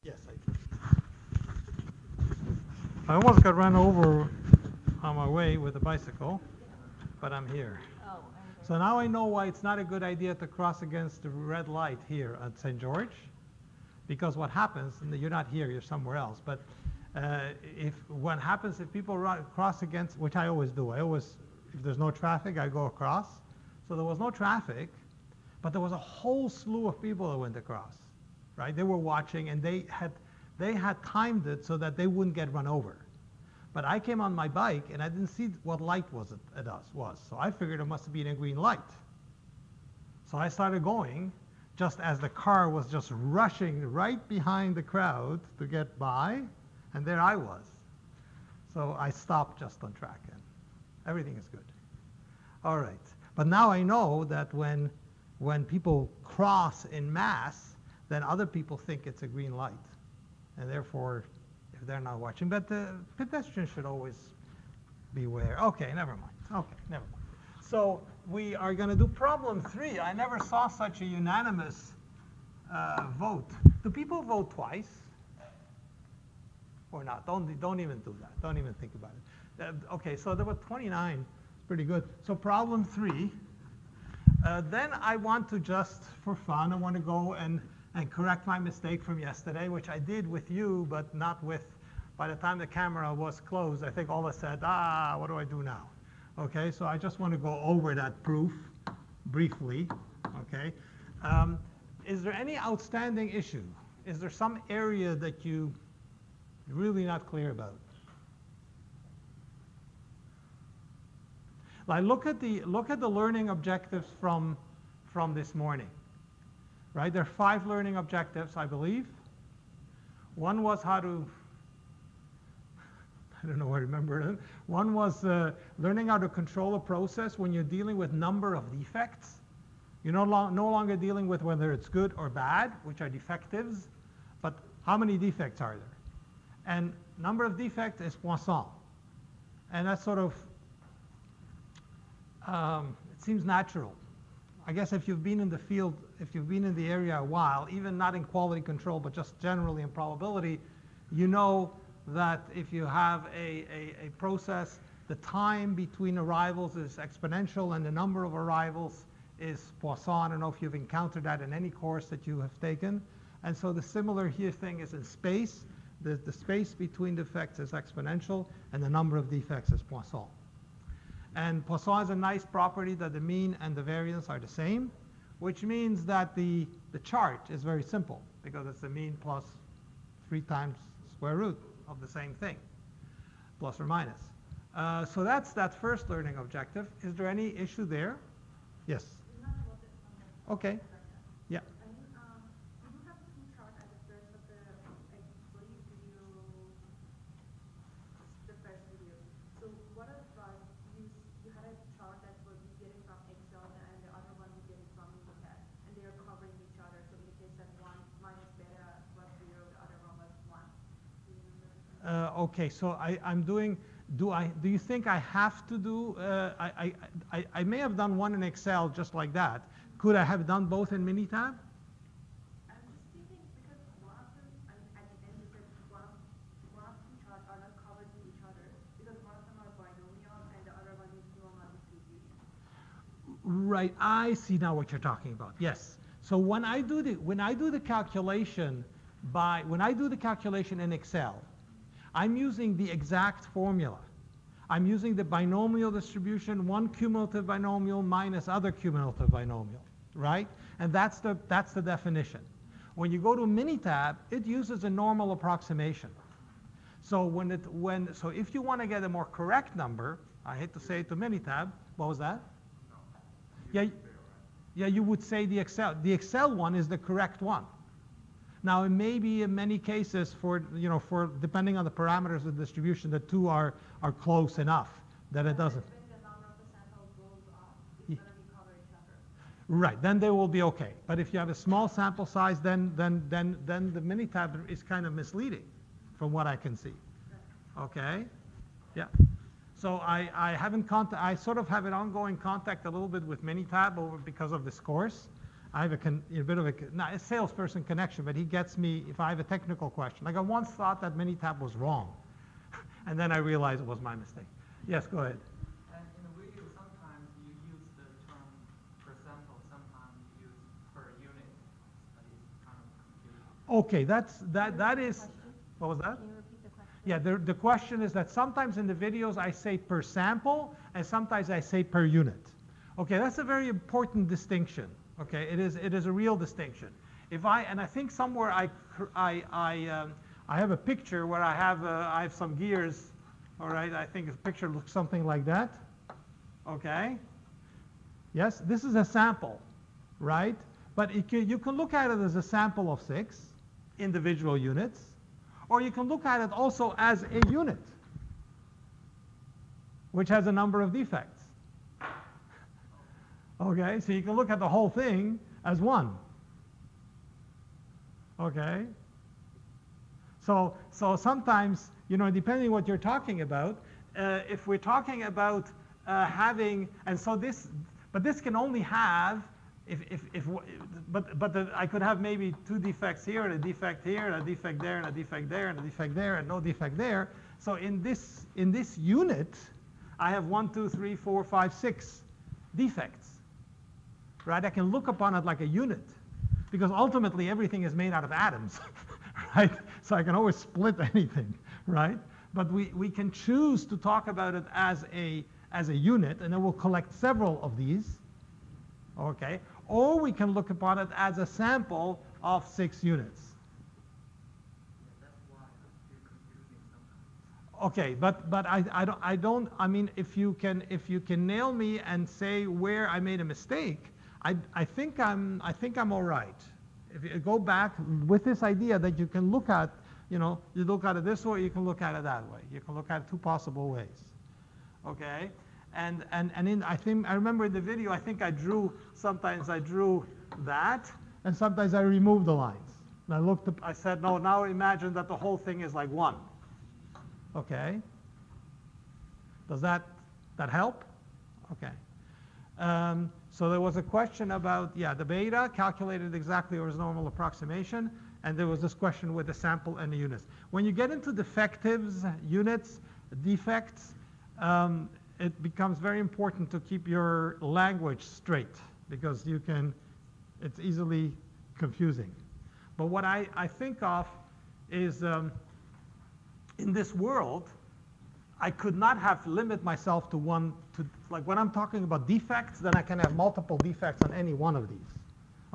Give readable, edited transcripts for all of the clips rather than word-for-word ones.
Yes, I do. I almost got run over on my way with a bicycle, but I'm here. So now I know why it's not a good idea to cross against the red light here at St. George, because what happens, and you're not here, you're somewhere else, but if what happens if people cross against, which I always do, if there's no traffic, I go across. So there was no traffic, but there was a whole slew of people that went across, right? They were watching, and they had timed it so that they wouldn't get run over. But I came on my bike, and I didn't see what light was. So I figured it must have been a green light. So I started going, just as the car was just rushing right behind the crowd to get by, and there I was. So I stopped just on track, and everything is good. All right. But now I know that when people cross in mass, then other people think it's a green light. And therefore, if they're not watching, but the pedestrians should always beware. Okay, never mind. Okay, never mind. So we are going to do problem 3. I never saw such a unanimous vote. Do people vote twice? Or not? Don't even do that. Don't even think about it. Okay, so there were 29. Pretty good. So problem 3. Then I want to just, for fun, I want to go and correct my mistake from yesterday, which I did with you, but not with, by the time the camera was closed, I think Ola said, what do I do now? Okay, so I just want to go over that proof briefly, okay? Is there any outstanding issue? Is there some area that you're really not clear about? Like look at the learning objectives from this morning. Right? There are 5 learning objectives, I believe. One was how to, I don't know, I remember it. One was learning how to control a process when you're dealing with number of defects. You're no longer dealing with whether it's good or bad, which are defectives, but how many defects are there? And number of defects is Poisson. And that's sort of, it seems natural. I guess if you've been in the field, if you've been in the area a while, even not in quality control, but just generally in probability, you know that if you have a process, the time between arrivals is exponential and the number of arrivals is Poisson. I don't know if you've encountered that in any course that you have taken. And so the similar here thing is in space. The space between defects is exponential and the number of defects is Poisson. And Poisson has a nice property that the mean and the variance are the same, which means that the chart is very simple because it's the mean plus 3 times square root of the same thing, plus or minus. So that's that first learning objective. Is there any issue there? Yes. Okay. Yeah. Okay, so I'm doing, do you think I have to do, I may have done one in Excel just like that. Could I have done both in Minitab? I'm just thinking because one of them, at the end you said one of two charts are not covered with each other because one of them are binomial and the other one is normal distribution. Right, I see now what you're talking about. Yes. So when I do the calculation in Excel, I'm using the exact formula. I'm using the binomial distribution, one cumulative binomial minus other cumulative binomial, right? And that's the definition. When you go to Minitab, it uses a normal approximation. So so if you want to get a more correct number, I hate to say it to Minitab, what was that? Yeah, you would say the Excel one is the correct one. Now, it may be in many cases for depending on the parameters of the distribution, the two are close enough that it doesn't. When the number of the samples goes up, it's going to be covered each other. Right, then they will be okay. But if you have a small sample size, then the Minitab is kind of misleading from what I can see. Okay? Yeah. So I sort of have an ongoing contact a little bit with Minitab because of this course. I have a bit of not a salesperson connection, but he gets me if I have a technical question. Like I once thought that Minitab was wrong, and then I realized it was my mistake. Yes, go ahead. And in the video, sometimes you use the term per sample, sometimes you use per unit. That is kind of confusing. Okay, that is, what was that? Can you repeat the question? Yeah, the question is that sometimes in the videos I say per sample, and sometimes I say per unit. Okay, that's a very important distinction. Okay, it is a real distinction. And I think somewhere I have a picture where I have some gears. All right, I think the picture looks something like that. Okay. Yes, this is a sample, right? But you can look at it as a sample of 6 individual units, or you can look at it also as a unit, which has a number of defects. Okay, so you can look at the whole thing as one. Okay. So sometimes, depending what you're talking about, if we're talking about having, and so this, but this can only have, I could have maybe 2 defects here, and a defect here, and a defect there, and a defect there, and a defect there, and no defect there. So in this unit, I have 1, 2, 3, 4, 5, 6 defects. Right? I can look upon it like a unit, because ultimately everything is made out of atoms, right? So I can always split anything, right? But we can choose to talk about it as a unit, and then we'll collect several of these, okay? Or we can look upon it as a sample of 6 units. Yeah, that's why I feel confusing sometimes. Okay, but I mean, if you can nail me and say where I made a mistake, I think I'm all right. If you go back with this idea that you can look at, you look at it this way, you can look at it that way. You can look at it 2 possible ways. Okay, and I remember in the video, I think sometimes I drew that, and sometimes I removed the lines. And I said, no, now imagine that the whole thing is like 1. Okay. Does that help? Okay. So there was a question about, the beta calculated exactly as normal approximation, and there was this question with the sample and the units. When you get into defectives, units, defects, it becomes very important to keep your language straight, because it's easily confusing. But what I think of is, in this world, I could not have limit myself to one, like when I'm talking about defects, then I can have multiple defects on any one of these.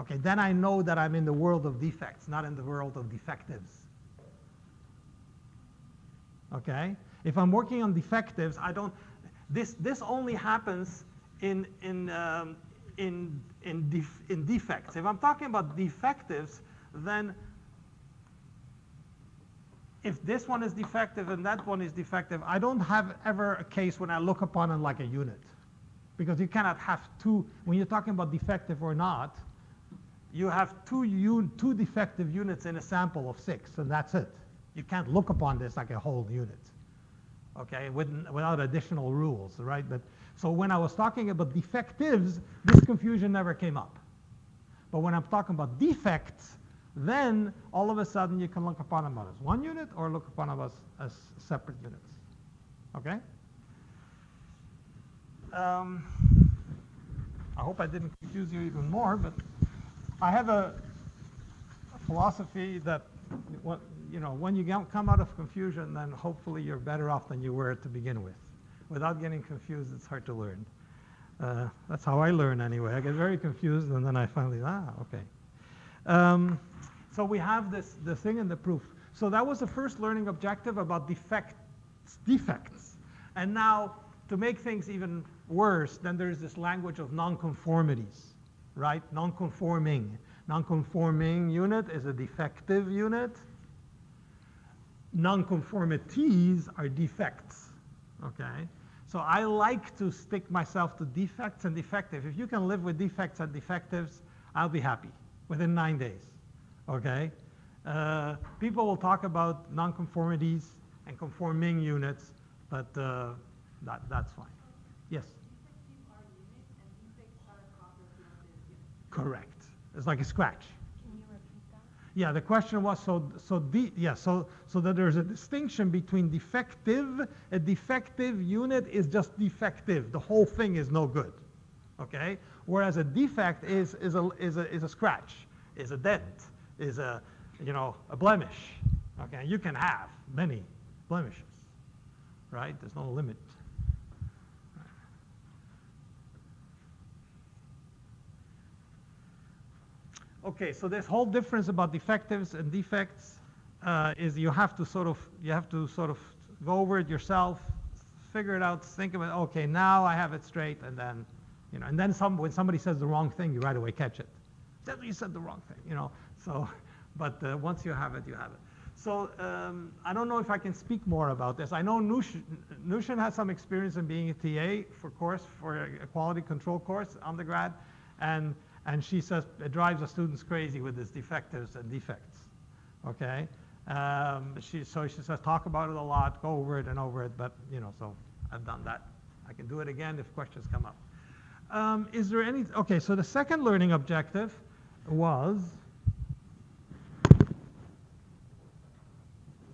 Okay, then I know that I'm in the world of defects, not in the world of defectives. Okay, if I'm working on defectives, this only happens in defects. If I'm talking about defectives, then if this one is defective and that one is defective, I don't have ever a case when I look upon it like a unit. Because you cannot have 2, when you're talking about defective or not, you have 2 defective units in a sample of 6, and that's it. You can't look upon this like a whole unit, okay, without additional rules, right? So when I was talking about defectives, this confusion never came up. But when I'm talking about defects, then all of a sudden you can look upon them as 1 unit or look upon them as separate units. Okay? I hope I didn't confuse you even more, but I have a philosophy that when you come out of confusion, then hopefully you're better off than you were to begin with. Without getting confused, it's hard to learn. That's how I learn anyway. I get very confused, and then I finally, okay. So we have the thing and the proof. So that was the first learning objective about defects. And now, to make things even worse, then there's this language of nonconformities, right? Nonconforming. Nonconforming unit is a defective unit. Nonconformities are defects, okay? So I like to stick myself to defects and defective. If you can live with defects and defectives, I'll be happy within 9 days. Okay? People will talk about nonconformities and conforming units, but that's fine. Yes? Defective are units and defects are property of the unit. Correct. It's like a scratch. Can you repeat that? Yeah, the question was, so that there's a distinction between defective. A defective unit is just defective. The whole thing is no good, okay? Whereas a defect is a scratch, is a dent, is a blemish, okay? You can have many blemishes, right? There's no limit. Okay, so this whole difference about defectives and defects is you have to sort of go over it yourself, figure it out, think of it. Okay, now I have it straight, and then, and then when somebody says the wrong thing, you right away catch it. You said the wrong thing, So, but once you have it, you have it. So I don't know if I can speak more about this. I know Nushin has some experience in being a TA for a quality control course, undergrad, and she says it drives the students crazy with these defectives and defects, okay? She says talk about it a lot, go over it and over it, but, so I've done that. I can do it again if questions come up. Is there any, okay, so the second learning objective was,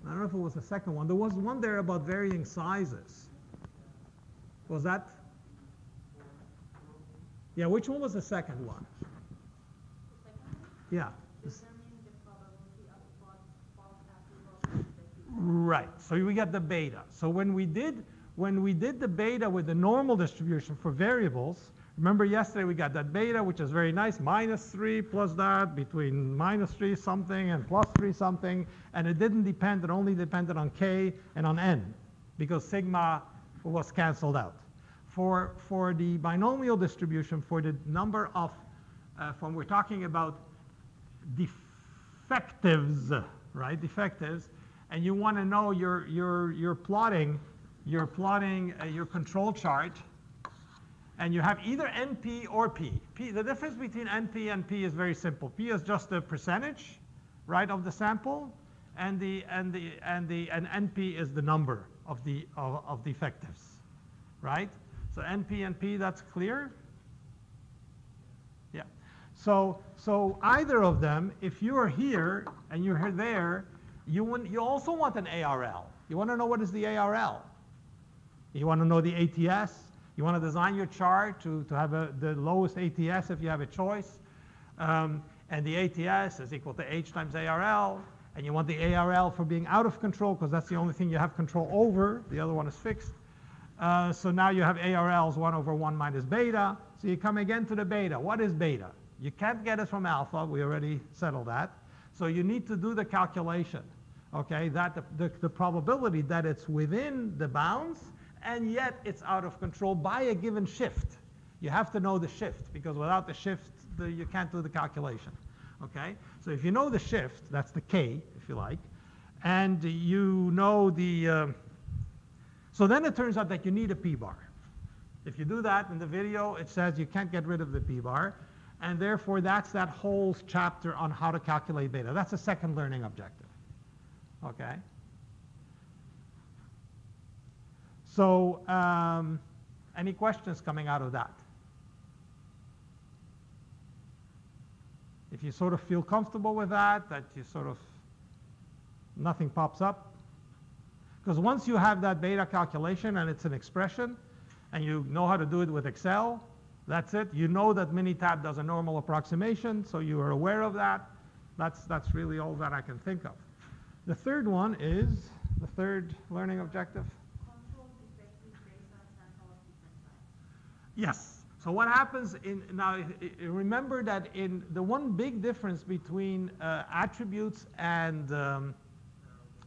I don't know if it was the second one. There was one there about varying sizes. Was that? Yeah, which one was the second one? The second one? Yeah. Determining the probability of false active. Right. So we got the beta. So when we did the beta with the normal distribution for variables, remember yesterday we got that beta, which is very nice, -3 plus that, between -3 something and +3 something, and it didn't depend, it only depended on k and on n, because sigma was canceled out. For the binomial distribution, for the number of, when we're talking about defectives, right, defectives, and you want to know you're plotting your control chart, and you have either NP or P. The difference between NP and P is very simple. P is just the percentage, right, of the sample, and NP is the number of defectives, right? So NP and P, that's clear? Yeah. So either of them, if you are here and you're there, you also want an ARL. You want to know what is the ARL. You want to know the ATS. You want to design your chart to have the lowest ATS if you have a choice. And the ATS is equal to H times ARL. And you want the ARL for being out of control, because that's the only thing you have control over. The other one is fixed. So now you have ARLs 1 over 1 minus beta. So you come again to the beta. What is beta? You can't get it from alpha. We already settled that. So you need to do the calculation, okay, that the probability that it's within the bounds, and yet it's out of control by a given shift. You have to know the shift, because without the shift, you can't do the calculation, okay? So if you know the shift, that's the K, if you like, and you know the, so then it turns out that you need a p-bar. If you do that in the video, it says you can't get rid of the p-bar, and therefore that's that whole chapter on how to calculate beta. That's a second learning objective, okay? So any questions coming out of that? If you sort of feel comfortable with that you sort of, nothing pops up. Because once you have that beta calculation and it's an expression, and you know how to do it with Excel, that's it. You know that Minitab does a normal approximation, so you are aware of that. That's really all that I can think of. The third one is, the third learning objective. Yes. So what happens now, remember that in the one big difference between attributes and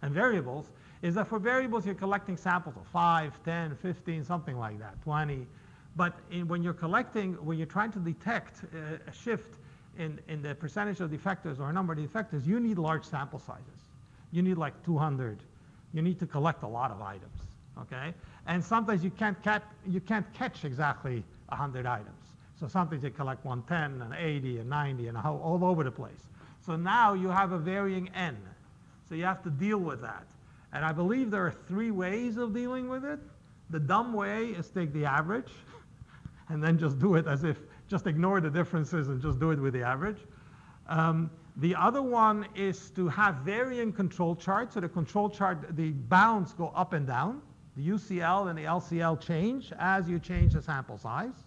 variables is that for variables you're collecting samples of 5, 10, 15, something like that, 20. But when you're trying to detect a shift in the percentage of defectives or a number of defectives, you need large sample sizes. You need like 200. You need to collect a lot of items. Okay, and sometimes you can't catch exactly 100 items. So sometimes you collect 110 and 80 and 90 and all over the place. So now you have a varying n. So you have to deal with that. And I believe there are 3 ways of dealing with it. The dumb way is take the average and then just do it as if, just ignore the differences and just do it with the average. The other one is to have varying control charts. So the control chart, the bounds go up and down. The UCL and the LCL change as you change the sample size.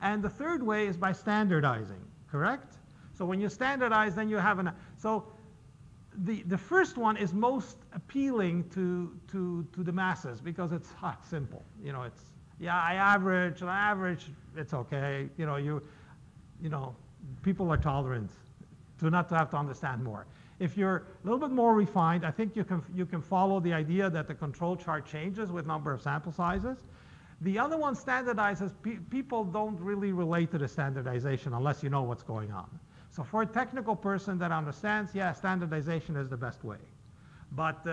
And the third way is by standardizing, correct? So when you standardize, then you have so the first one is most appealing to the masses because it's simple. You know, it's, yeah, I average, it's okay. You know, people are tolerant to not to have to understand more. If you're a little bit more refined, I think you can follow the idea that the control chart changes with number of sample sizes. The other one standardizes, people don't really relate to the standardization unless you know what's going on. So for a technical person that understands, yeah, standardization is the best way. But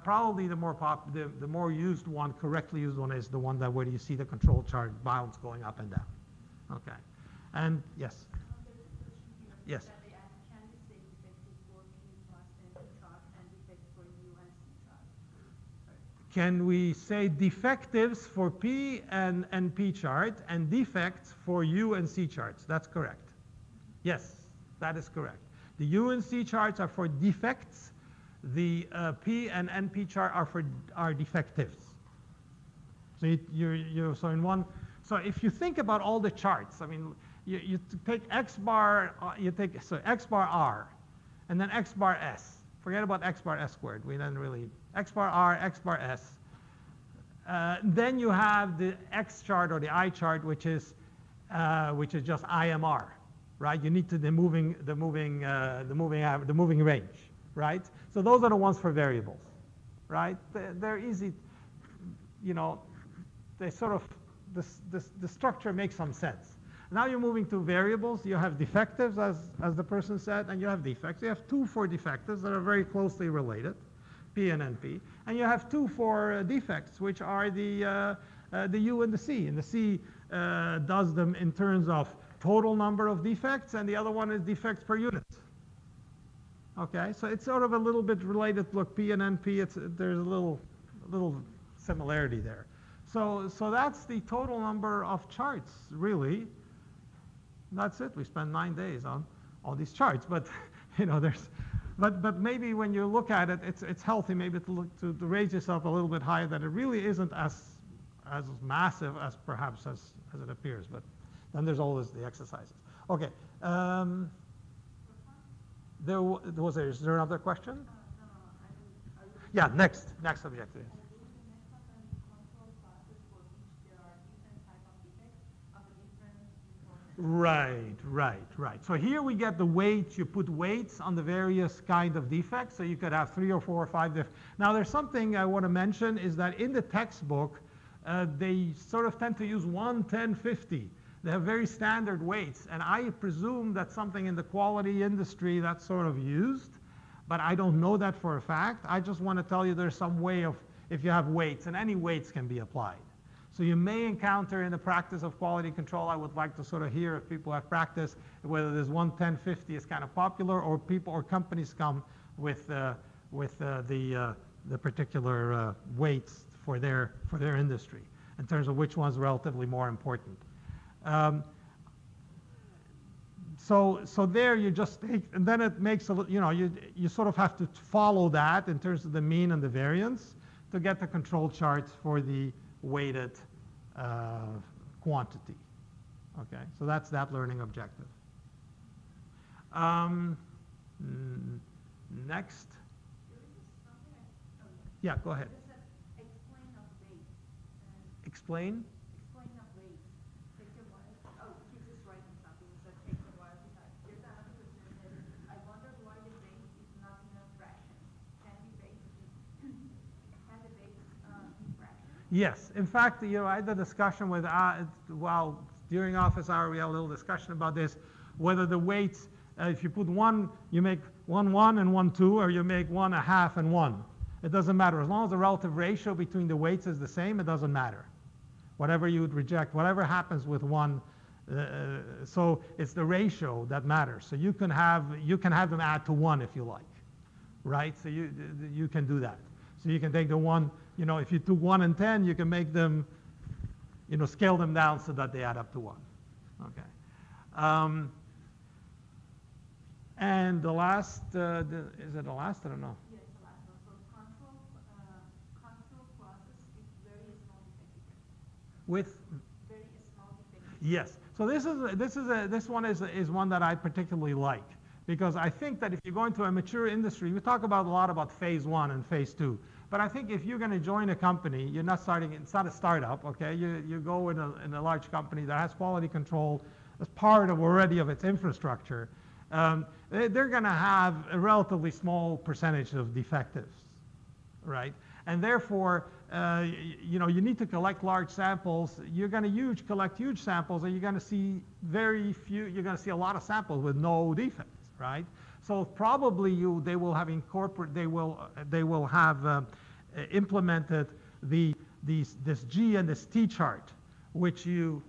probably the more used one, correctly used one, is the one that where you see the control chart bounds going up and down. Okay. And yes. Yes. That they can be say defective for P plus and P chart and defect for U and C chart. Can we say defectives for P and P chart and defects for U and C charts? That's correct. Yes, that is correct. The U and C charts are for defects. The P and NP chart are defectives. So so in one. So if you think about all the charts, I mean, you take X bar, X bar R, and then X bar S. Forget about X bar S squared. We didn't really, X bar R, X bar S. Then you have the X chart or the I chart, which is just IMR, right? You need the moving range, right? So those are the ones for variables, right? They're easy, you know, they sort of, the structure makes some sense. Now you're moving to variables. You have defectives, as the person said, and you have defects. You have two for defectives that are very closely related, P and NP. And you have two for defects, which are the U and the C. And the C does them in terms of total number of defects, and the other one is defects per unit. Okay, so it's sort of a little bit related. Look, P and NP, there's a little similarity there. So that's the total number of charts, really. That's it. We spent 9 days on all these charts, but you know, but maybe when you look at it, it's healthy maybe to raise yourself a little bit higher, that it really isn't as massive as perhaps as it appears. But then there's always the exercises. Okay. Is there another question? Yeah. Next objective. Right. So here we get the weights. You put weights on the various kind of defects. So you could have 3 or 4 or 5 different. Now there's something I want to mention is that in the textbook, they sort of tend to use 1, 10, 50. They have very standard weights. And I presume that's something in the quality industry that's sort of used. But I don't know that for a fact. I just want to tell you there's some way of, if you have weights, and any weights can be applied. So you may encounter in the practice of quality control, I would like to sort of hear if people have practiced, whether this 1, 10, 50 is kind of popular, or people or companies come with the particular weights for their industry in terms of which one's relatively more important. So there you just take, and then it makes you sort of have to follow that in terms of the mean and the variance to get the control charts for the weighted quantity. Okay, so that's that learning objective. Next. Yeah, go ahead. Explain of weight. Explain? Explain of weight. Takes a while. Oh, he's just writing something, so it takes a while to type. There's another question that says, I wonder why the weight is not in a fraction. Can the weight in fraction? Yes. In fact, I had a discussion with, during office hour, we had a little discussion about this, whether the weights, if you put 1, you make 1, 1 and 1, 2, or you make 1, 1/2 and 1. It doesn't matter. As long as the relative ratio between the weights is the same, it doesn't matter. Whatever you would reject, whatever happens with 1, so it's the ratio that matters. So you can have them add to 1 if you like, right? So you can do that. So you can take the 1, if you took 1 and 10, you can make them, scale them down so that they add up to 1. Okay. And the last, is it the last? I don't know. Yes, the last one. So control process is very small defect. With Very small defect. yes. So this one is one that I particularly like, because I think that if you go into a mature industry, we talk about a lot about phase one and phase two. But I think if you're going to join a company, you're not starting, it's not a startup, okay? You go in a large company that has quality control as part of already of its infrastructure. They're going to have a relatively small percentage of defectives, right? And therefore, you know, you need to collect large samples. You're going to collect huge samples, and you're going to see very few. You're going to see a lot of samples with no defects, right? So probably they will have implemented this G and this T chart, which you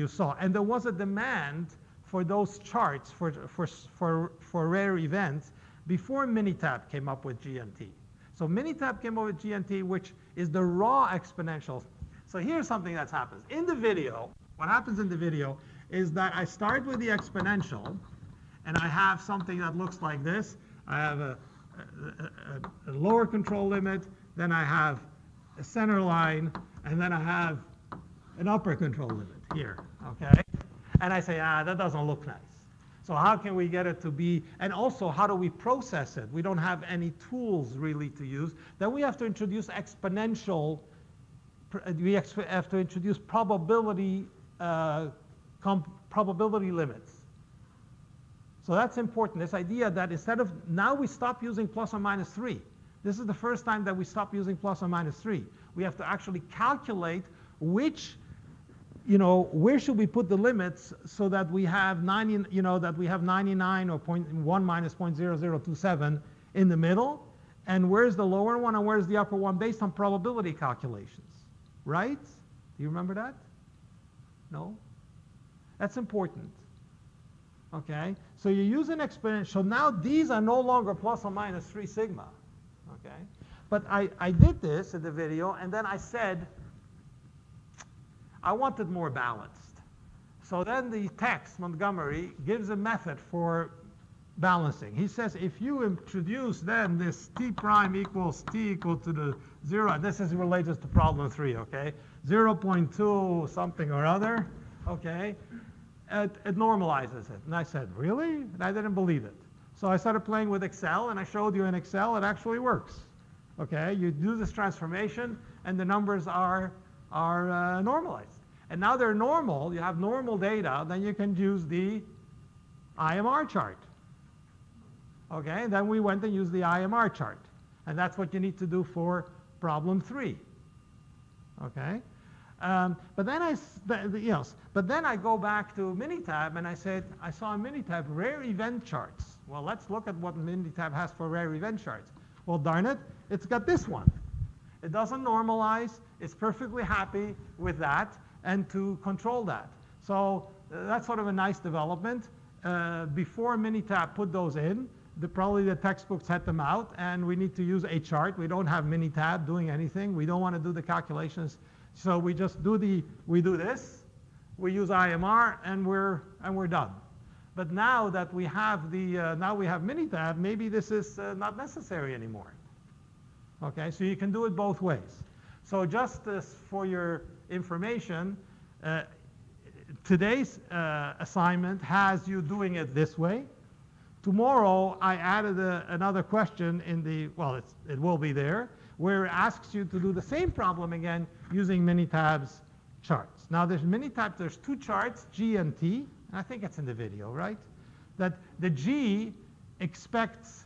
saw, and there was a demand for those charts for rare events before Minitab came up with G and T. So Minitab came up with G and T, which is the raw exponential. So here's something that happens. In the video, what happens in the video is that I start with the exponential, and I have something that looks like this. I have a lower control limit, then I have a center line, and then I have an upper control limit here, okay? And I say, that doesn't look nice. So how can we get it to be, and also how do we process it? We don't have any tools really to use. Then we have to introduce exponential, we have to introduce probability limits. So that's important, this idea that instead of, now we stop using plus or minus 3. This is the first time that we stop using plus or minus 3. We have to actually calculate which, you know, where should we put the limits so that we have 90, you know, that we have 99 or 0.1 minus 0.0027 in the middle, and where's the lower one and where's the upper one based on probability calculations, right? Do you remember that? No? That's important. Okay, so you use an exponential. Now these are no longer plus or minus 3 sigma. Okay, but I did this in the video, and then I said I wanted more balanced. So then the text, Montgomery, gives a method for balancing. He says if you introduce then this t prime equals t equal to the 0, this is related to problem 3, okay, 0.2 something or other, okay, it normalizes it. And I said, really? And I didn't believe it. So I started playing with Excel, and I showed you in Excel it actually works. Okay, you do this transformation, and the numbers are normalized. And now they're normal, you have normal data, then you can use the IMR chart. Okay, and then we went and used the IMR chart. And that's what you need to do for problem 3. Okay? But then I go back to Minitab, and I said, I saw in Minitab rare event charts. Well, let's look at what Minitab has for rare event charts. Well, darn it, it's got this one. It doesn't normalize. It's perfectly happy with that and to control that. So that's sort of a nice development. Before Minitab put those in, probably the textbooks had them out, and we need to use a chart. We don't have Minitab doing anything. We don't want to do the calculations. So we just do this, we use IMR, and we're done. But now that we have now we have Minitab, maybe this is not necessary anymore. Okay, so you can do it both ways. So just for your information, today's assignment has you doing it this way. Tomorrow I added another question in the, well, it will be there, where it asks you to do the same problem again using Minitab's charts. Now there's Minitab, there's 2 charts, G and T, and I think it's in the video, right? That the G expects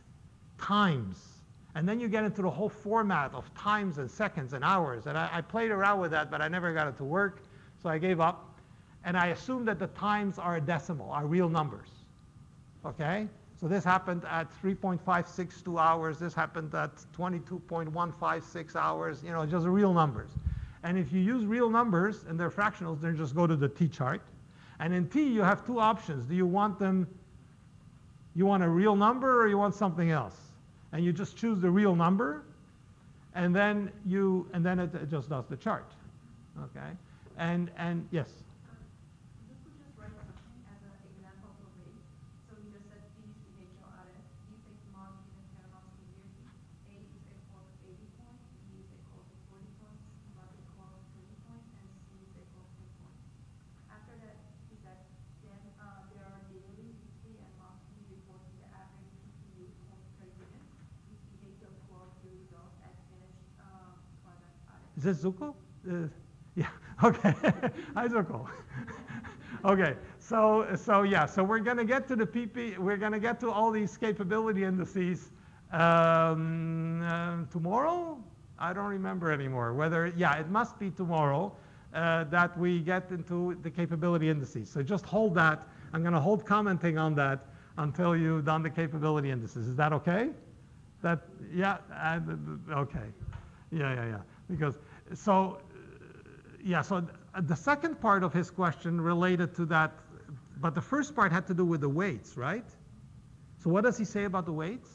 times, and then you get into the whole format of times and seconds and hours, and I played around with that, but I never got it to work, so I gave up, and I assumed that the times are a decimal, are real numbers, okay? So this happened at 3.562 hours. This happened at 22.156 hours. You know, just real numbers. And if you use real numbers and they're fractionals, then just go to the T chart. And in T, you have 2 options. Do you want them? You want a real number or you want something else? And you just choose the real number, and then it just does the chart. Okay. And yes. You could just write something as an example for rate. So you just said T is the HR, Is this Zuko? Yeah, okay. Hi, Zuko. Okay, so yeah, so we're going to get to the PP, we're going to get to all these capability indices tomorrow? I don't remember anymore. Whether, yeah, it must be tomorrow that we get into the capability indices. So just hold that. I'm going to hold commenting on that until you've done the capability indices. Is that okay? That, yeah, okay. Yeah. Because, so, yeah, so the second part of his question related to that, but the first part had to do with the weights, right? So what does he say about the weights?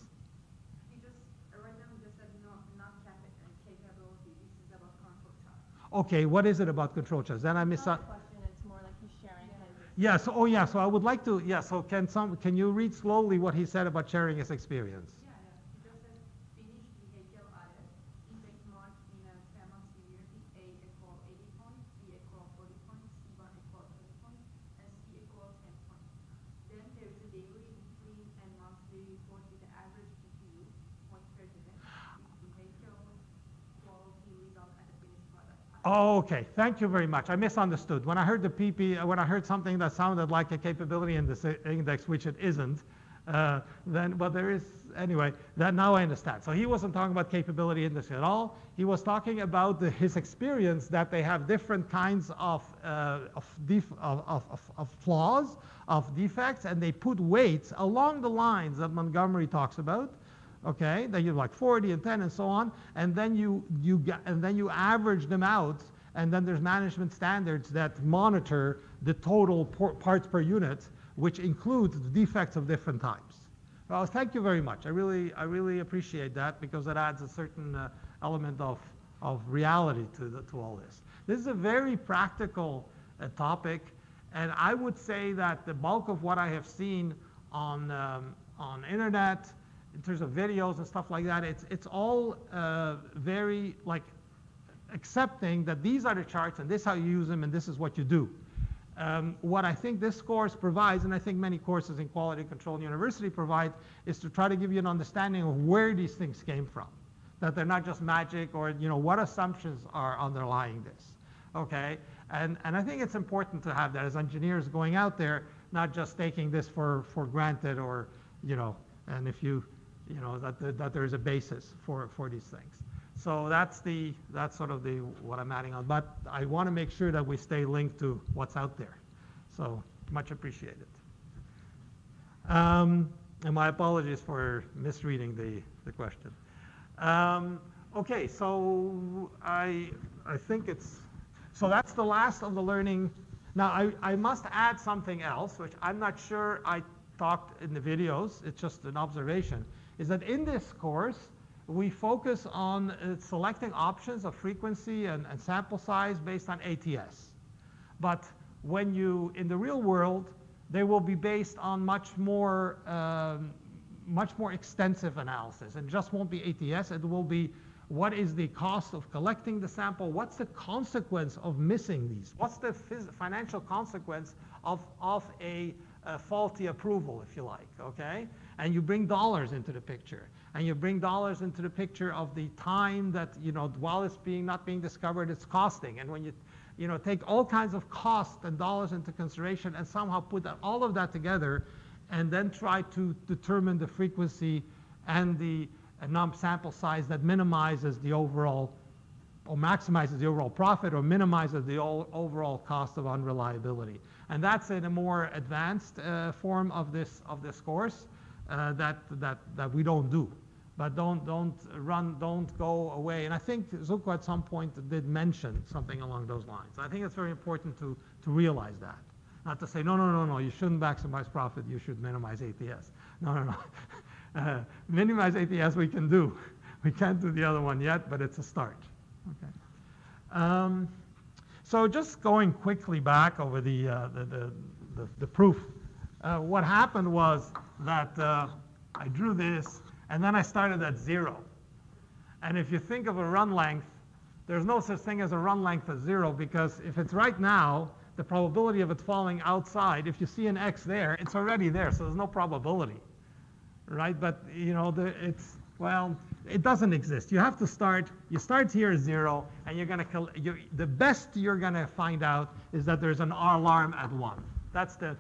He just, right now he just said not capability, this is about control chart. Okay, what is it about control charts? Then I miss out. Question, it's more like he's sharing his. Yeah, so, oh yeah, so I would like to, yeah, so can you read slowly what he said about sharing his experience? Yeah. He just says finish behavioral audit, index mark in a term of severity, A equal 80 points, B equal 40 points, C1 equal 20 points, and C equal 10 points. Then there is a daily, weekly, and monthly report with the average PPU, points per unit, with behavioral quality result at the finished product. Oh, okay, thank you very much. I misunderstood. When I heard the when I heard something that sounded like a capability index, which it isn't, then, well, there is, anyway, that now I understand. So he wasn't talking about capability index at all. He was talking about his experience that they have different kinds of flaws, of defects, and they put weights along the lines that Montgomery talks about. Okay, that you have like 40 and 10 and so on, and then you average them out, and then there's management standards that monitor the total parts per unit, which includes the defects of different types. Well, thank you very much. I really appreciate that, because it adds a certain element of reality to all this. This is a very practical topic, and I would say that the bulk of what I have seen on internet, in terms of videos and stuff like that, it's all very like accepting that these are the charts and this is how you use them and this is what you do. What I think this course provides, and I think many courses in quality control university provide, is to try to give you an understanding of where these things came from. That they're not just magic, or what assumptions are underlying this. Okay, and I think it's important to have that as engineers going out there, not just taking this for granted, or and if that there is a basis for these things. So that's sort of what I'm adding on. But I want to make sure that we stay linked to what's out there. So much appreciated. And my apologies for misreading the question. Okay, so I think so that's the last of the learning. Now I must add something else, which I'm not sure I talked in the videos. It's just an observation. Is that in this course, we focus on selecting options of frequency and sample size based on ATS. But when in the real world, they will be based on much more extensive analysis. It just won't be ATS. It will be, what is the cost of collecting the sample? What's the consequence of missing these? What's the financial consequence of a faulty approval, if you like, okay? And you bring dollars into the picture. And you bring dollars into the picture of the time that, while it's not being discovered, it's costing. And when you take all kinds of costs and dollars into consideration and somehow put all of that together and then try to determine the frequency and the sample size that minimizes the overall, or maximizes the overall profit, or minimizes the overall cost of unreliability. And that's in a more advanced form of this course that we don't do. But don't go away. And I think Zuko at some point did mention something along those lines. I think it's very important to realize that. Not to say, no, you shouldn't maximize profit, you should minimize ATS. No. Minimize ATS we can do. We can't do the other one yet, but it's a start. Okay. So just going quickly back over the proof. What happened was that I drew this, and then I started at 0. And if you think of a run length, there's no such thing as a run length of 0, because if it's right now, the probability of it falling outside, if you see an X there, it's already there, so there's no probability, right? But, it doesn't exist. You have to start, you start here at 0, and you're going to, the best you're going to find out is that there's an alarm at 1. That's the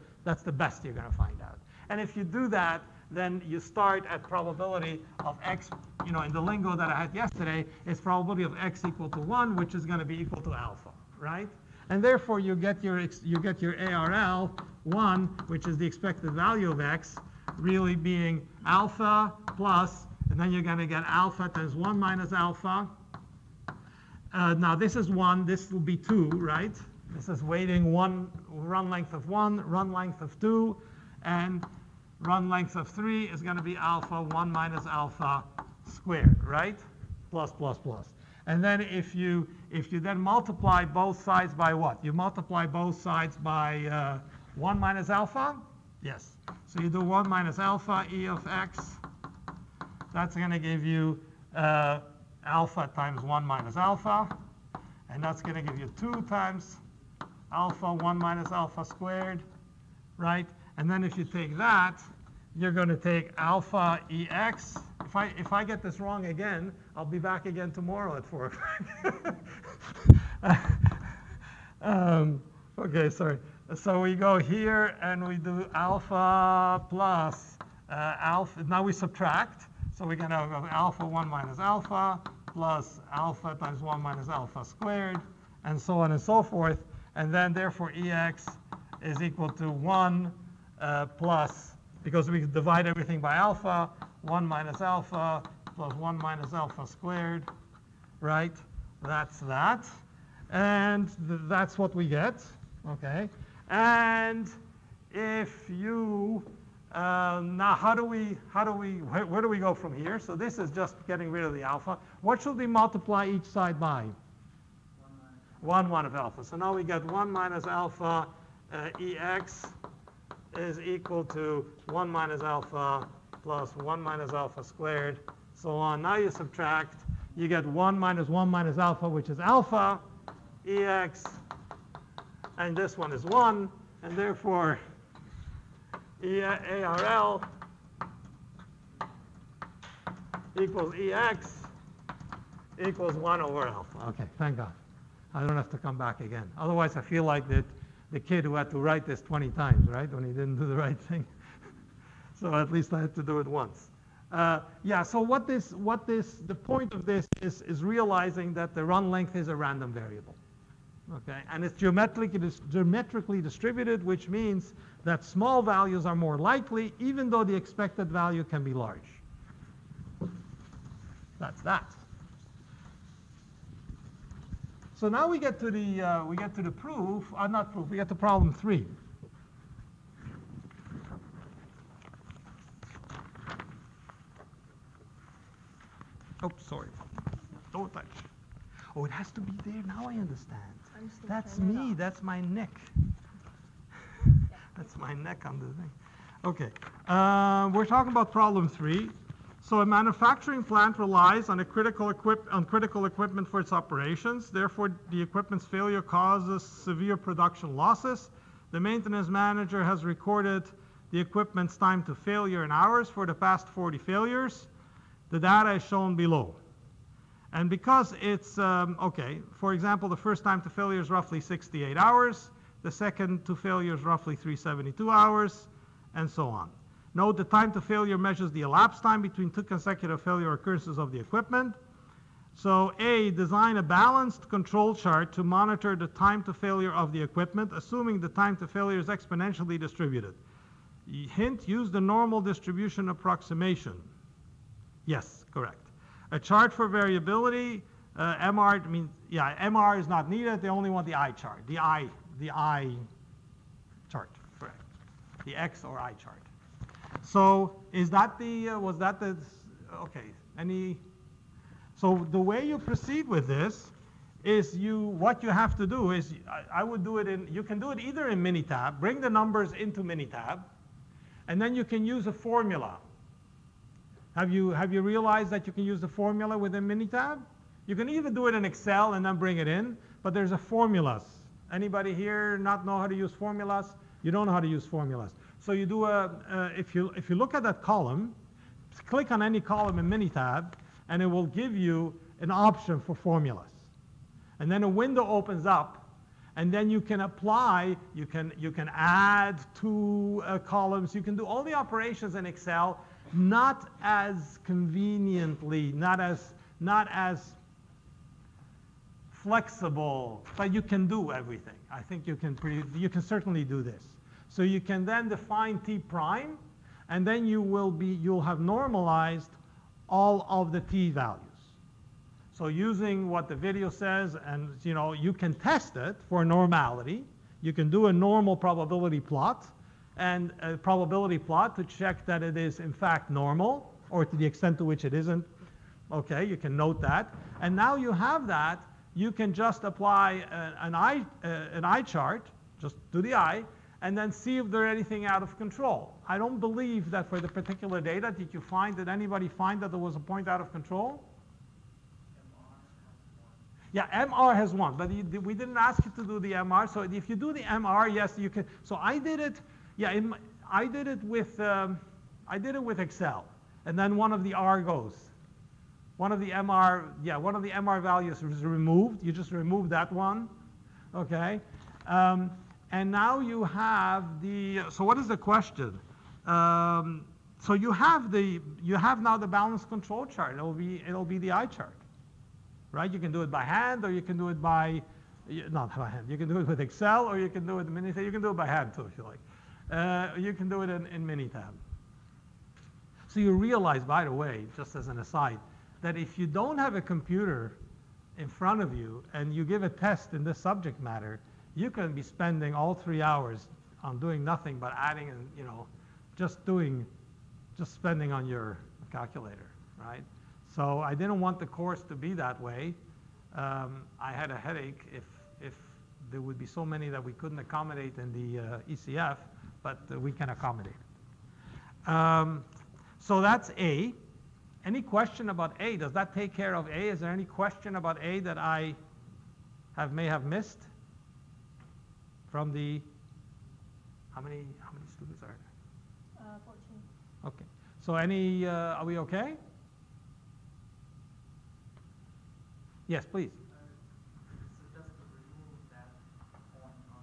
best you're going to find out. And if you do that, then you start at probability of x, in the lingo that I had yesterday, is probability of x equal to 1, which is going to be equal to alpha, right? And therefore, you get your ARL 1, which is the expected value of x, really being alpha plus, and then you're going to get alpha times 1 minus alpha. Now, this is 1. This will be 2, right? This is weighting 1, run length of 1, run length of 2, and run length of 3 is going to be alpha 1 minus alpha squared, right? Plus, plus, plus. And then if you then multiply both sides by what? You multiply both sides by 1 minus alpha? Yes. So you do 1 minus alpha e of x. That's going to give you alpha times 1 minus alpha. And that's going to give you 2 times alpha 1 minus alpha squared, right? And then if you take that, you're going to take alpha ex. If I get this wrong again, I'll be back again tomorrow at 4 o'clock. Okay, sorry. So we go here and we do alpha plus alpha. Now we subtract. So we're going to go alpha 1 minus alpha plus alpha times 1 minus alpha squared, and so on and so forth. And then therefore ex is equal to 1 plus, because we divide everything by alpha, 1 minus alpha plus 1 minus alpha squared, right? That's that. And that's what we get, okay? And if you, now where do we go from here? So this is just getting rid of the alpha. What should we multiply each side by? 1 of alpha. So now we get 1 minus alpha ex is equal to 1 minus alpha plus 1 minus alpha squared, so on. Now you subtract, you get 1 minus alpha, which is alpha, ex, and this one is 1, and therefore ARL equals ex equals 1 over alpha. Okay, thank God. I don't have to come back again. Otherwise, I feel like the kid who had to write this 20 times, right, when he didn't do the right thing. So at least I had to do it once. Yeah, so the point of this is realizing that the run length is a random variable. Okay, and it's geometrically distributed, which means that small values are more likely, even though the expected value can be large. That's that. So now we get to the proof, not proof. We get to problem 3. Oh, sorry. Don't touch. Oh, it has to be there. Now I understand. That's me. That's my neck. That's my neck on the thing. Okay. We're talking about problem 3. So a manufacturing plant relies on critical equipment for its operations. Therefore, the equipment's failure causes severe production losses. The maintenance manager has recorded the equipment's time to failure in hours for the past 40 failures. The data is shown below. And because it's, okay, for example, the first time to failure is roughly 68 hours. The second to failure is roughly 372 hours, and so on. Note the time to failure measures the elapsed time between 2 consecutive failure occurrences of the equipment. So A, design a balanced control chart to monitor the time to failure of the equipment, assuming the time to failure is exponentially distributed. Hint, use the normal distribution approximation. Yes, correct. A chart for variability, MR, means, yeah, MR is not needed. They only want the I chart, the I chart, correct. The X or I chart. So is that was that the, okay, so the way you proceed with this is what you have to do is, I would do it you can do it either in Minitab, bring the numbers into Minitab, and then you can use a formula. Have you realized that you can use the formula within Minitab? You can either do it in Excel and then bring it in, but there's a formulas. Anybody here not know how to use formulas? You don't know how to use formulas. So you do if you look at that column, click on any column in Minitab, and it will give you an option for formulas. And then a window opens up, and then you can apply, you can add two columns, you can do all the operations in Excel, not as conveniently, not as flexible, but you can do everything. I think you can certainly do this. So you can then define T prime, and then you'll have normalized all of the T values. So using what the video says, and you can test it for normality. You can do a normal probability plot and a probability plot to check that it is in fact normal, or to the extent to which it isn't. Okay, you can note that. And now you have that, you can just apply an eye chart, just do the eye, and then see if there's anything out of control. I don't believe that for the particular data, did anybody find that there was a point out of control? Yeah, MR has one, but we didn't ask you to do the MR. So if you do the MR, yes, you can. So I did it. Yeah, I did it with Excel, and then one of the R goes. One of the MR values was removed. You just remove that one, okay? And now you have the. So what is the question? So you have now the balance control chart. It'll be the eye chart. Right? You can do it by hand, or you can do it not by hand. You can do it with Excel, or you can do it in Minitab. You can do it by hand too, if you like. You can do it in Minitab. So you realize, by the way, just as an aside, that if you don't have a computer in front of you and you give a test in this subject matter, you can be spending all 3 hours on doing nothing but adding and just spending on your calculator, right? So I didn't want the course to be that way. I had a headache if there would be so many that we couldn't accommodate in the ECF, but we can accommodate. So that's A. Any question about A? Does that take care of A? Is there any question about A that I may have missed from the, how many students are there? 14. Okay. So are we okay? Yes, please. So just to remove that point on.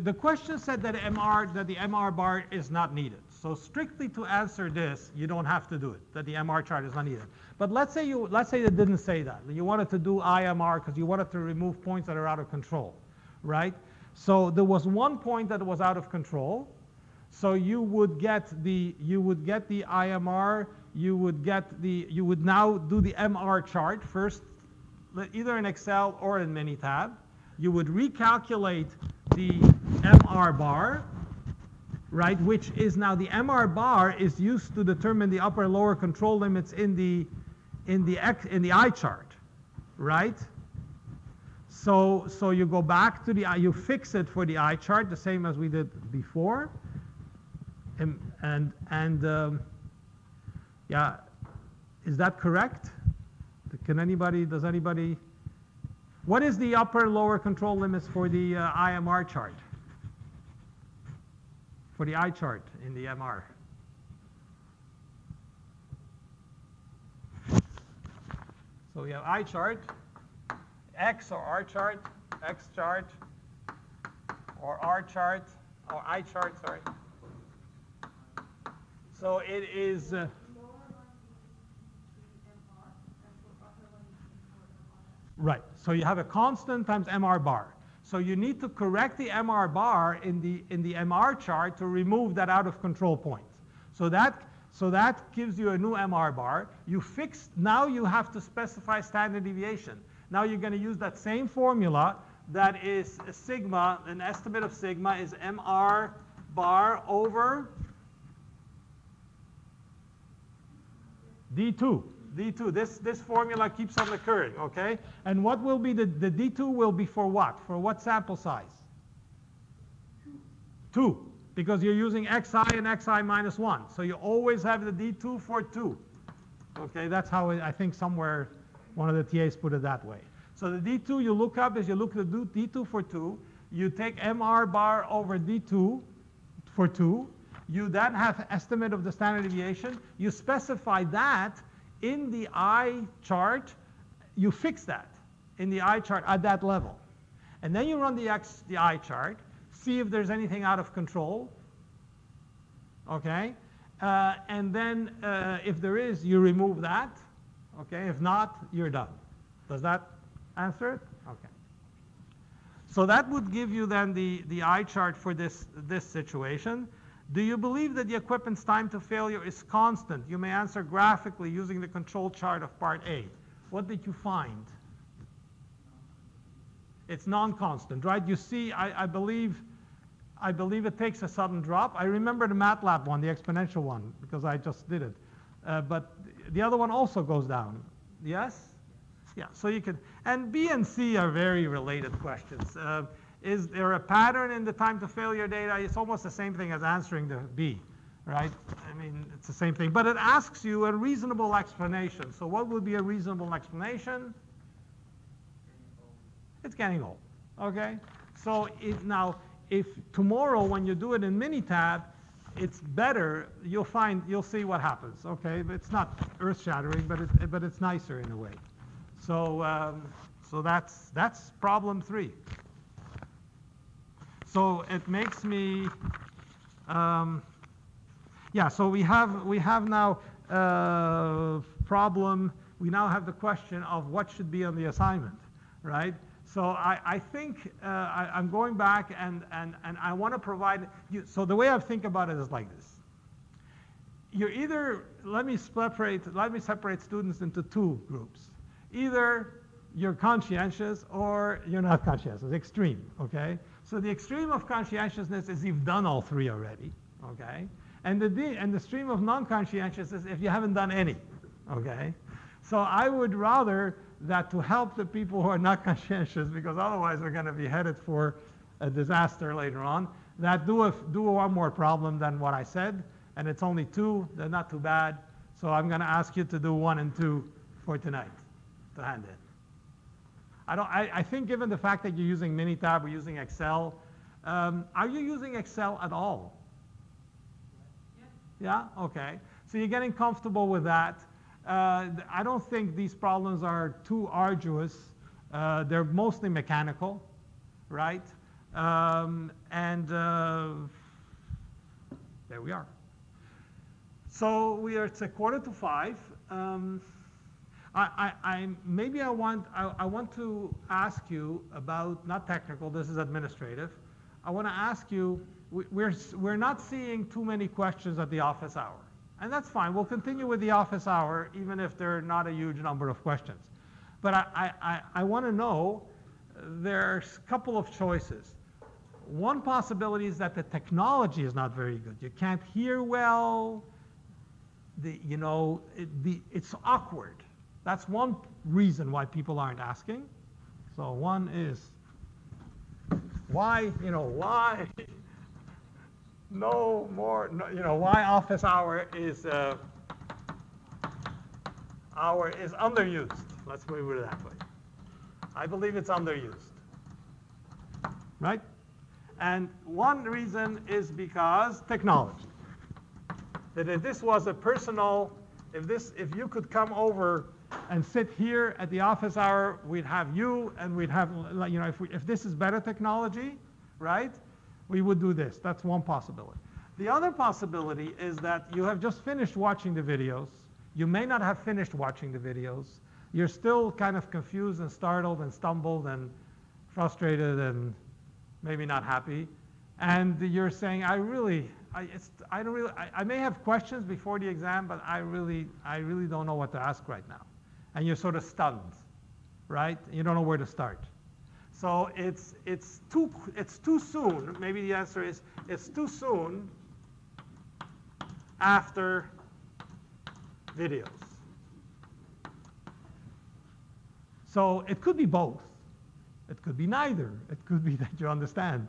The question said that the MR bar is not needed. So strictly to answer this, you don't have to do it. That the MR chart is not needed. But let's say it didn't say that. You wanted to do IMR because you wanted to remove points that are out of control, right? So there was one point that was out of control. So you would get the IMR, you would now do the MR chart first, either in Excel or in Minitab. You would recalculate the MR bar, right, which is now the MR bar is used to determine the upper and lower control limits in the eye chart, right? So you go back to you fix it for the eye chart the same as we did before. Yeah, is that correct? Does anybody, what is the upper and lower control limits for the IMR chart? For the eye chart in the MR? So we have eye chart, X or R chart, X chart, or R chart, or I chart, sorry. So it is. Right. So you have a constant times MR bar. So you need to correct the MR bar in the MR chart to remove that out of control point. So that gives you a new MR bar. Now you have to specify standard deviation. Now you're going to use that same formula that is sigma, an estimate of sigma is MR bar over D2. This formula keeps on occurring, okay? And what will be the D2 will be for what? For what sample size? 2, because you're using xi and xi minus 1. So you always have the D2 for 2. Okay, that's how I think somewhere one of the TAs put it that way. So the D2 you look up is you look at the D2 for 2. You take MR bar over D2 for 2. You then have estimate of the standard deviation. You specify that in the eye chart. You fix that in the eye chart at that level. And then you run the eye chart, see if there's anything out of control. Okay? And then if there is, you remove that. Okay? If not, you're done. Does that answer it? Okay. So that would give you then the eye chart for this situation. Do you believe that the equipment's time to failure is constant? You may answer graphically using the control chart of part A. What did you find? It's non-constant, right? You see, I believe it takes a sudden drop. I remember the MATLAB one, the exponential one, because I just did it. But the other one also goes down. Yes? Yeah, so you could, and B and C are very related questions. Is there a pattern in the time to failure data? It's almost the same thing as answering the B, right? I mean, it's the same thing, but it asks you a reasonable explanation. So what would be a reasonable explanation? It's getting old, okay? So now, if tomorrow when you do it in Minitab, it's better, you'll see what happens, okay? But it's not earth-shattering, but it's nicer in a way. So, so that's problem 3. So it makes me, yeah. So we have now problem. We now have the question of what should be on the assignment, right? So I think I'm going back and I want to provide you. So the way I think about it is like this. You're either, let me separate students into 2 groups. Either you're conscientious or you're not conscientious, extreme, okay? So the extreme of conscientiousness is you've done all 3 already, okay? And the stream of non-conscientious is if you haven't done any, okay? So I would rather that to help the people who are not conscientious, because otherwise we're going to be headed for a disaster later on, that do one more problem than what I said, and it's only 2, they're not too bad. So I'm going to ask you to do 1 and 2 for tonight to hand in. I think given the fact that you're using Minitab, we're using Excel, are you using Excel at all? Yeah? Okay. So you're getting comfortable with that. I don't think these problems are too arduous. They're mostly mechanical, right? And there we are. So it's a 4:45. Maybe I want to ask you about, not technical, this is administrative. I want to ask you, we're not seeing too many questions at the office hour. And that's fine. We'll continue with the office hour, even if there are not a huge number of questions. But I want to know, there's a couple of choices. One possibility is that the technology is not very good. You can't hear well. It's awkward. That's one reason why people aren't asking. So one is, why no more, why office hour is underused. Let's move it that way. I believe it's underused, right? And one reason is because technology. That if this was a personal, if you could come over and sit here at the office hour, we'd have you, and we'd have, if this is better technology, right, we would do this. That's one possibility. The other possibility is that you have just finished watching the videos. You may not have finished watching the videos. You're still kind of confused and startled and stumbled and frustrated and maybe not happy. And you're saying, I may have questions before the exam, but I really don't know what to ask right now. And you're sort of stunned, right? You don't know where to start. So it's too soon. Maybe the answer is it's too soon after videos. So it could be both. It could be neither. It could be that you understand.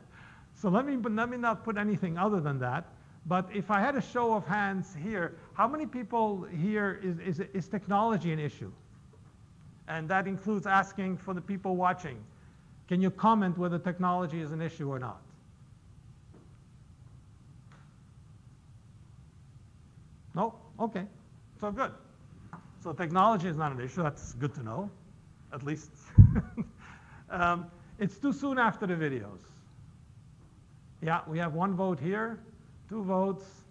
So let me not put anything other than that. But if I had a show of hands here, how many people here is technology an issue? And that includes asking for the people watching. Can you comment whether technology is an issue or not? No? Okay. So good. So technology is not an issue. That's good to know, at least. It's too soon after the videos. Yeah, we have 1 vote here, 2 votes,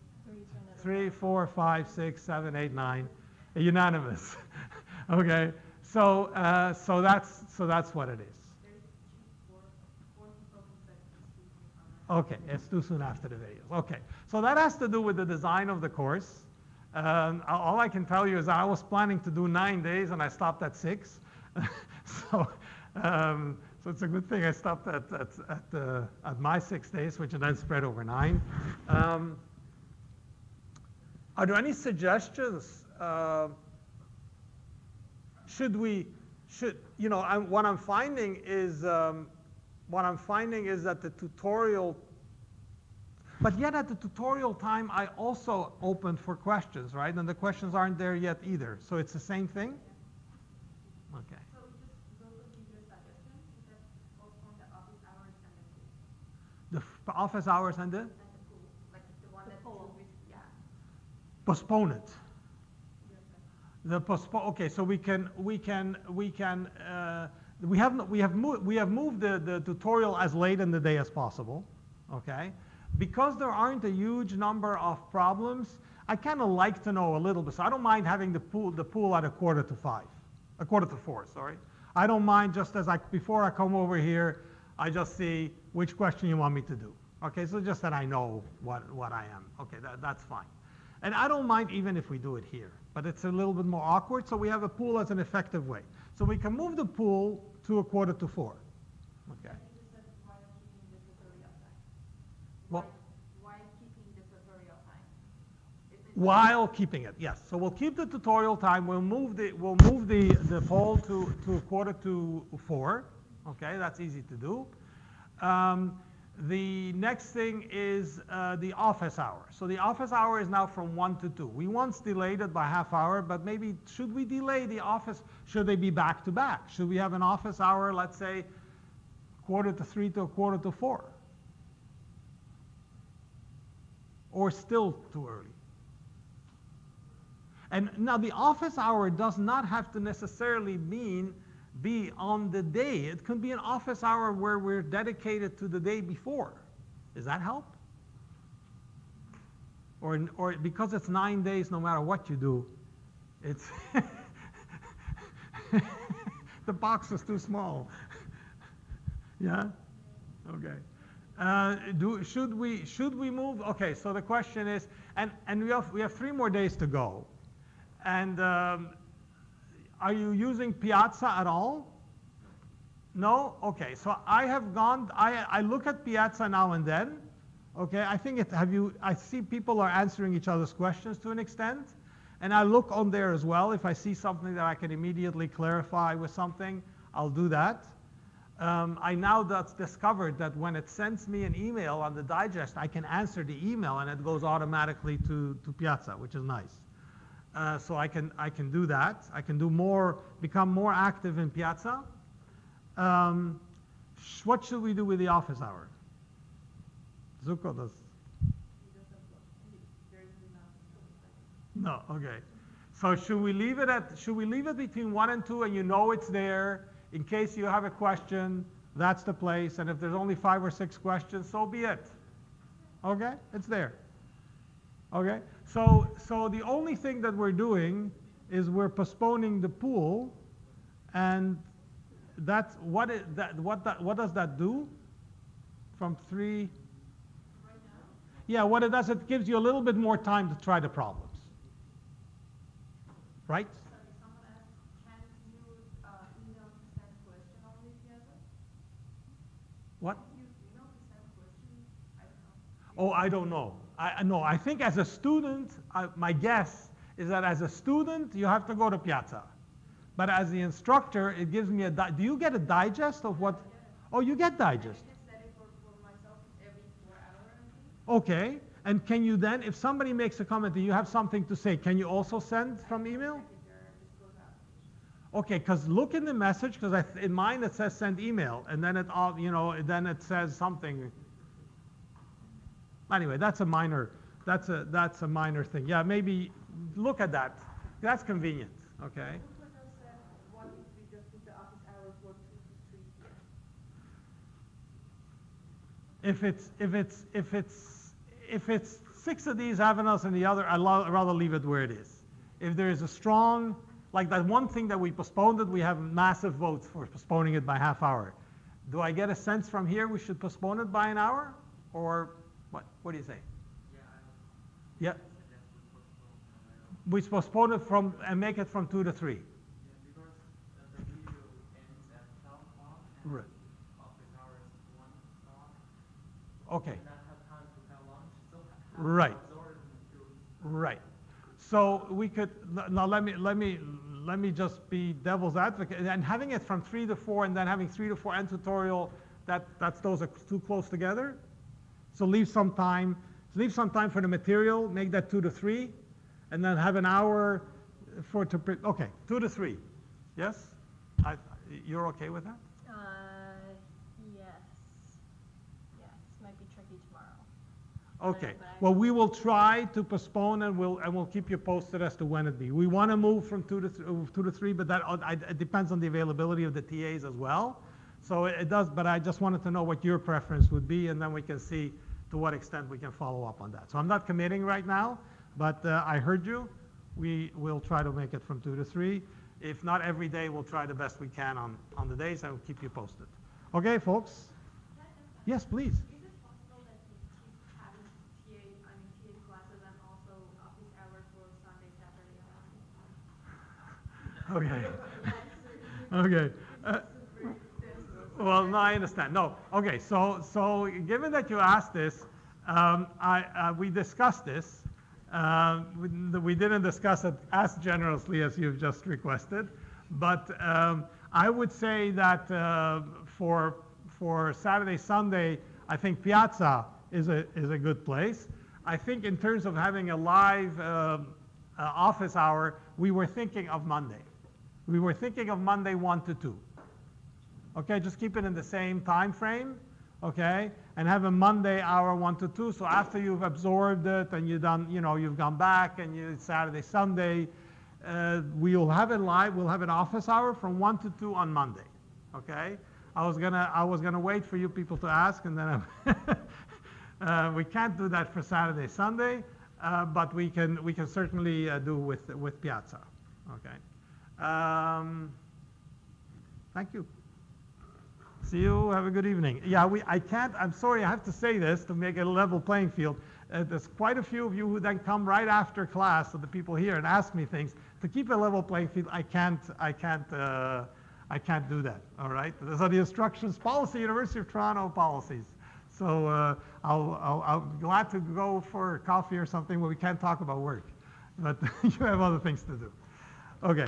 3, 4, 5, 6, 7, 8, 9, unanimous. Okay, so that's what it is. Okay, it's too soon after the videos. Okay, so that has to do with the design of the course. All I can tell you is I was planning to do 9 days and I stopped at 6. So it's a good thing I stopped at my 6 days, which then spread over 9. Are there any suggestions? What I'm finding is that the tutorial, but yet at the tutorial time, I also opened for questions, right? And the questions aren't there yet either. So it's the same thing? Okay. So just those would be your suggestions, is that postpone the office hours and the pool. The office hours and the? And the pool, like the one that 2 weeks, yeah. Postpone it. Yes, sir. The postpone. Okay, so we have moved the tutorial as late in the day as possible. Okay, because there aren't a huge number of problems. I kind of like to know a little bit. So I don't mind having the pool at 4:45. Sorry, I don't mind just before I come over here, I just see which question you want me to do. Okay, so just that I know what I am. Okay, that's fine. And I don't mind even if we do it here, but it's a little bit more awkward, so we have a pool as an effective way. So we can move the pool to 4:45. Okay. You said while keeping the tutorial time. Well, While keeping the tutorial time. while keeping it, yes. So we'll keep the tutorial time. We'll move the poll to 4:45. Okay, that's easy to do. The next thing is the office hour. So the office hour is now from 1 to 2. We once delayed it by half hour, but maybe should we delay the office? Should they be back to back? Should we have an office hour, let's say, 2:45 to 4:45? Or still too early? And now the office hour does not have to necessarily be on the day. It can be an office hour where we're dedicated to the day before. Does that help? Or because it's 9 days, no matter what you do, it's the box is too small. Yeah. Okay. Should we move? Okay. So the question is, and we have 3 more days to go, and. Are you using Piazza at all? No? Okay, so I look at Piazza now and then. Okay, I think I see people are answering each other's questions to an extent. And I look on there as well. If I see something that I can immediately clarify with something, I'll do that. I now discovered that when it sends me an email on the digest, I can answer the email and it goes automatically to Piazza, which is nice. So I can do that. I can become more active in Piazza. What should we do with the office hour? Zuko does. No, okay. So should we leave it between 1 and 2 and you know it's there in case you have a question, that's the place, and if there's only 5 or 6 questions, so be it. Okay? It's there. Okay? So the only thing that we're doing is we're postponing the pool, and that's what does that do? From 3. Right now? Yeah, what it does, it gives you a little bit more time to try the problems. Right? Sorry, someone asked, can you email to send question only Piazza? What? Use email to send questions? I don't know. Oh, I don't know. No, I think as a student, my guess is that as a student, you have to go to Piazza. But as the instructor, it gives me do you get a digest of what? Oh, you get digest. I can set it for myself every 4 hours, I think. Okay. And can you then, if somebody makes a comment and you have something to say, can you also send from email? Okay, because look in the message, because in mine it says send email, and then then it says something. Anyway, that's a minor that's a minor thing. Yeah, maybe look at that. That's convenient, okay? What else said, what if we just put the office hours for 2 to 3 here? If it's 6 of these avenues and the other, I'd rather leave it where it is. If there is a strong, like that one thing that we postponed it, we have massive votes for postponing it by half hour. Do I get a sense from here we should postpone it by an hour? Or what? What do you say? Yeah, I Yeah, suggest we postpone. we postpone it from, and make it from 2 to 3. Yeah, because the video ends at 12 o'clock and Right. office hours 1 o'clock. Okay, And not have time to have lunch, so Right. absorb into right. So we could, now let me just be devil's advocate, and having it from 3 to 4 and then having 3 to 4 and tutorial, those are too close together. So leave some time for the material, make that 2 to 3, and then have an hour okay, 2 to 3. Yes? You're okay with that? Yes. Yes, might be tricky tomorrow. Okay, But I- well, we will try to postpone and we'll keep you posted as to when it be. We want to move from 2 to 3, but it depends on the availability of the TAs as well. So it does, but I just wanted to know what your preference would be, and then we can see to what extent we can follow up on that. So I'm not committing right now, but I heard you. We will try to make it from 2 to 3. If not every day, we'll try the best we can on the days, and we'll keep you posted. Okay, folks? Yes, please. Is it possible that we keep having TA classes and also office hours for Sunday, Saturday, Okay. Okay. Well, no, I understand. No. Okay. So given that you asked this, we discussed this. We didn't discuss it as generously as you've just requested, but I would say that for Saturday, Sunday, I think Piazza is a good place. I think in terms of having a live office hour, we were thinking of Monday. We were thinking of Monday 1 to 2. Okay, just keep it in the same time frame, okay? And have a Monday hour 1 to 2. So after you've absorbed it and you've gone back and Saturday, Sunday, we'll have it live. We'll have an office hour from 1 to 2 on Monday, okay? I was gonna wait for you people to ask, and then we can't do that for Saturday, Sunday, but we can certainly do with Piazza, okay? Thank you. See you. Have a good evening. Yeah, I'm sorry, I have to say this to make it a level playing field. There's quite a few of you who then come right after class, so the people here, and ask me things. To keep a level playing field, I can't do that, all right? Those are the instructions, policy, University of Toronto policies. So I'm glad to go for coffee or something where we can't talk about work, but you have other things to do. Okay.